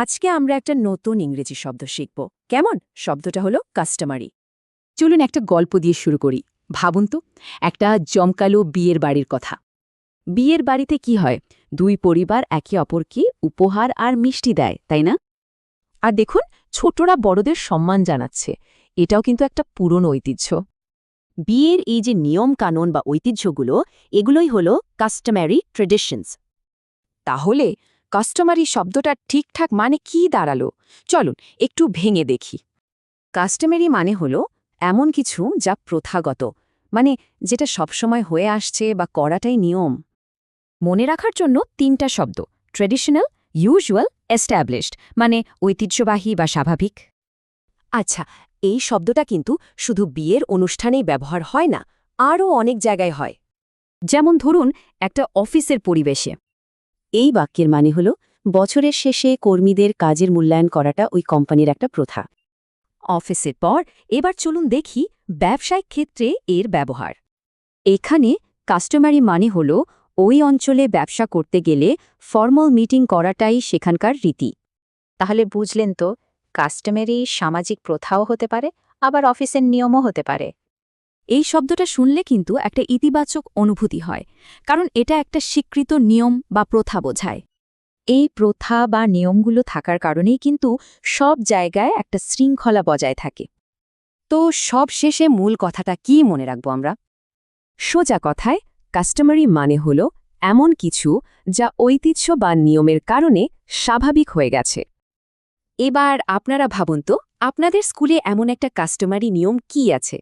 আজকে আমরা একটা নতুন ইংরেজি শব্দ শিখব। কেমন? শব্দটা হলো কাস্টমারি। চলুন একটা গল্প দিয়ে শুরু করি। ভাবুন তো, একটা জমকালো বিয়ের বাড়ির কথা। বিয়ের বাড়িতে কি হয়? দুই পরিবার একে অপরকে উপহার আর মিষ্টি দেয়, তাই না? আর দেখুন, ছোটরা বড়দের সম্মান জানাচ্ছে। এটাও কিন্তু একটা পুরনো ঐতিহ্য। বিয়ের এই যে নিয়ম কানুন বা ঐতিহ্যগুলো, এগুলোই হলো কাস্টমারি ট্রেডিশনস। তাহলে কাস্টমারি শব্দটা ঠিকঠাক মানে কি দাঁড়ালো? চলুন একটু ভেঙে দেখি। কাস্টমারি মানে হলো এমন কিছু যা প্রথাগত, মানে যেটা সবসময় হয়ে আসছে বা করাটাই নিয়ম। মনে রাখার জন্য তিনটা শব্দ: ট্রেডিশনাল, ইউজুয়াল, এস্টাবলিশড, মানে ঐতিহ্যবাহী বা স্বাভাবিক। আচ্ছা, এই শব্দটা কিন্তু শুধু বিয়ের অনুষ্ঠানেই ব্যবহার হয় না, আরও অনেক জায়গায় হয়। যেমন ধরুন, একটা অফিসের পরিবেশে। এই বাক্যের মানে হল বছরের শেষে কর্মীদের কাজের মূল্যায়ন করাটা ওই কোম্পানির একটা প্রথা। অফিসের পর এবার চলুন দেখি ব্যবসায়িক ক্ষেত্রে এর ব্যবহার। এখানে কাস্টমারি মানে হল ওই অঞ্চলে ব্যবসা করতে গেলে ফর্মাল মিটিং করাটাই সেখানকার রীতি। তাহলে বুঝলেন তো, কাস্টমারি সামাজিক প্রথাও হতে পারে, আবার অফিসের নিয়মও হতে পারে। এই শব্দটা শুনলে কিন্তু একটা ইতিবাচক অনুভূতি হয়, কারণ এটা একটা স্বীকৃত নিয়ম বা প্রথা বোঝায়। এই প্রথা বা নিয়মগুলো থাকার কারণেই কিন্তু সব জায়গায় একটা শৃঙ্খলা বজায় থাকে। তো সব শেষে মূল কথাটা কি মনে রাখব আমরা? সোজা কথায়, কাস্টমারি মানে হল এমন কিছু যা ঐতিহ্য বা নিয়মের কারণে স্বাভাবিক হয়ে গেছে। এবার আপনারা ভাবুন তো, আপনাদের স্কুলে এমন একটা কাস্টমারি নিয়ম কি আছে